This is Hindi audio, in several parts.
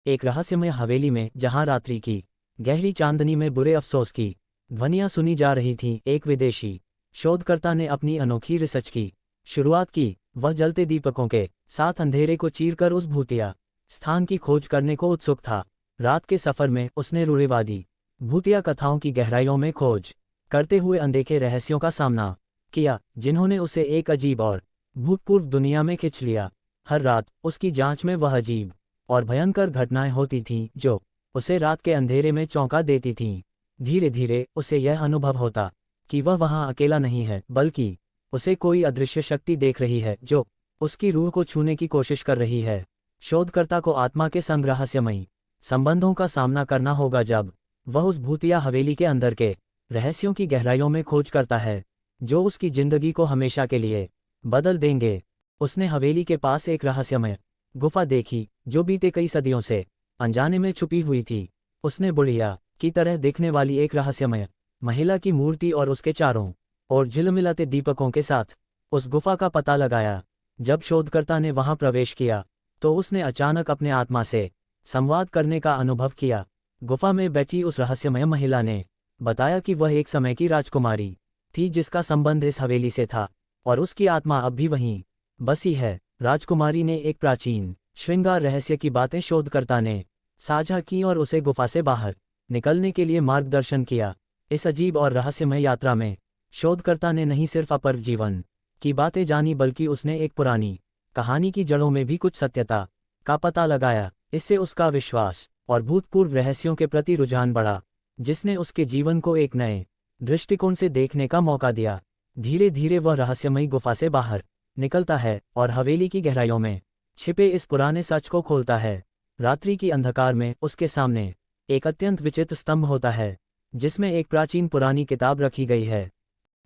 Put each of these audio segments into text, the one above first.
एक रहस्यमय हवेली में, जहां रात्रि की गहरी चांदनी में बुरे अफसोस की ध्वनियां सुनी जा रही थीं, एक विदेशी शोधकर्ता ने अपनी अनोखी रिसर्च की शुरुआत की। वह जलते दीपकों के साथ अंधेरे को चीरकर उस भूतिया स्थान की खोज करने को उत्सुक था। रात के सफर में उसने रूढ़िवादी भूतिया कथाओं की गहराइयों में खोज करते हुए अनदेखे रहस्यों का सामना किया, जिन्होंने उसे एक अजीब और भूतपूर्व दुनिया में खींच लिया। हर रात उसकी जांच में वह अजीब और भयंकर घटनाएं होती थीं, जो उसे रात के अंधेरे में चौंका देती थीं। धीरे धीरे उसे यह अनुभव होता कि वह वहां अकेला नहीं है, बल्कि उसे कोई अदृश्य शक्ति देख रही है, जो उसकी रूह को छूने की कोशिश कर रही है। शोधकर्ता को आत्मा के संग रहस्यमयी संबंधों का सामना करना होगा जब वह उस भूतिया हवेली के अंदर के रहस्यों की गहराइयों में खोज करता है, जो उसकी जिंदगी को हमेशा के लिए बदल देंगे। उसने हवेली के पास एक रहस्यमय गुफा देखी, जो बीते कई सदियों से अनजाने में छुपी हुई थी। उसने बुढ़िया की तरह दिखने वाली एक रहस्यमय महिला की मूर्ति और उसके चारों ओर झिलमिलाते दीपकों के साथ उस गुफा का पता लगाया। जब शोधकर्ता ने वहां प्रवेश किया, तो उसने अचानक अपने आत्मा से संवाद करने का अनुभव किया। गुफा में बैठी उस रहस्यमय महिला ने बताया कि वह एक समय की राजकुमारी थी, जिसका संबंध इस हवेली से था, और उसकी आत्मा अब भी वहीं बसी है। राजकुमारी ने एक प्राचीन श्रृंगार रहस्य की बातें शोधकर्ता ने साझा की और उसे गुफा से बाहर निकलने के लिए मार्गदर्शन किया। इस अजीब और रहस्यमय यात्रा में शोधकर्ता ने नहीं सिर्फ अपरव जीवन की बातें जानी, बल्कि उसने एक पुरानी कहानी की जड़ों में भी कुछ सत्यता का पता लगाया। इससे उसका विश्वास और भूतपूर्व रहस्यों के प्रति रुझान बढ़ा, जिसने उसके जीवन को एक नए दृष्टिकोण से देखने का मौका दिया। धीरे धीरे वह रहस्यमयी गुफा से बाहर निकलता है और हवेली की गहराइयों में छिपे इस पुराने सच को खोलता है। रात्रि की अंधकार में उसके सामने एक अत्यंत विचित्र स्तंभ होता है, जिसमें एक प्राचीन पुरानी किताब रखी गई है।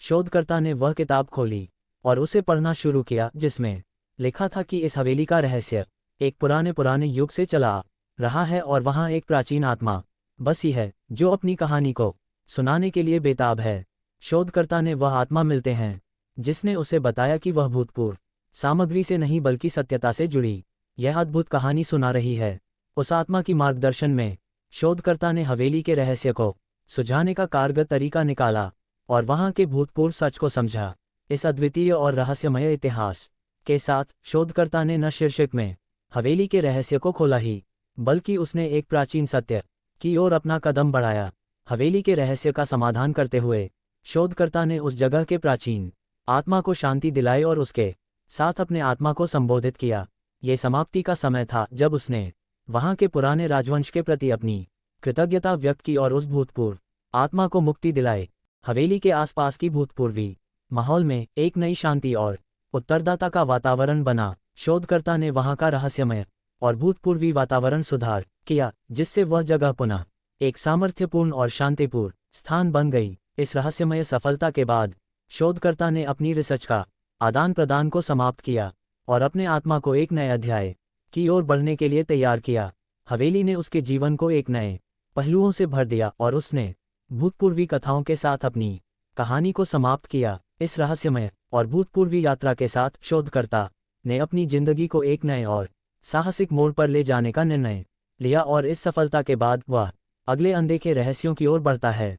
शोधकर्ता ने वह किताब खोली और उसे पढ़ना शुरू किया, जिसमें लिखा था कि इस हवेली का रहस्य एक पुराने युग से चला रहा है, और वहां एक प्राचीन आत्मा बसी है, जो अपनी कहानी को सुनाने के लिए बेताब है। शोधकर्ता ने वह आत्मा मिलते हैं, जिसने उसे बताया कि वह भूतपूर्व सामग्री से नहीं, बल्कि सत्यता से जुड़ी यह अद्भुत कहानी सुना रही है। उस आत्मा की मार्गदर्शन में शोधकर्ता ने हवेली के रहस्य को सुझाने का कारगर तरीका निकाला और वहां के भूतपूर्व सच को समझा। इस अद्वितीय और रहस्यमय इतिहास के साथ शोधकर्ता ने न शीर्षक में हवेली के रहस्य को खोला ही, बल्कि उसने एक प्राचीन सत्य की ओर अपना कदम बढ़ाया। हवेली के रहस्य का समाधान करते हुए शोधकर्ता ने उस जगह के प्राचीन आत्मा को शांति दिलाई और उसके साथ अपने आत्मा को संबोधित किया। ये समाप्ति का समय था, जब उसने वहां के पुराने राजवंश के प्रति अपनी कृतज्ञता व्यक्त की और उस भूतपूर्व आत्मा को मुक्ति दिलाई। हवेली के आसपास की भूतपूर्वी माहौल में एक नई शांति और उत्तरदाता का वातावरण बना। शोधकर्ता ने वहां का रहस्यमय और भूतपूर्वी वातावरण सुधार किया, जिससे वह जगह पुनः एक सामर्थ्यपूर्ण और शांतिपूर्ण स्थान बन गई। इस रहस्यमय सफलता के बाद शोधकर्ता ने अपनी रिसर्च का आदान प्रदान को समाप्त किया और अपने आत्मा को एक नए अध्याय की ओर बढ़ने के लिए तैयार किया। हवेली ने उसके जीवन को एक नए पहलुओं से भर दिया और उसने भूतपूर्वी कथाओं के साथ अपनी कहानी को समाप्त किया। इस रहस्यमय और भूतपूर्वी यात्रा के साथ शोधकर्ता ने अपनी जिंदगी को एक नए और साहसिक मोड़ पर ले जाने का निर्णय लिया, और इस सफलता के बाद वह अगले अनदेखे रहस्यों की ओर बढ़ता है।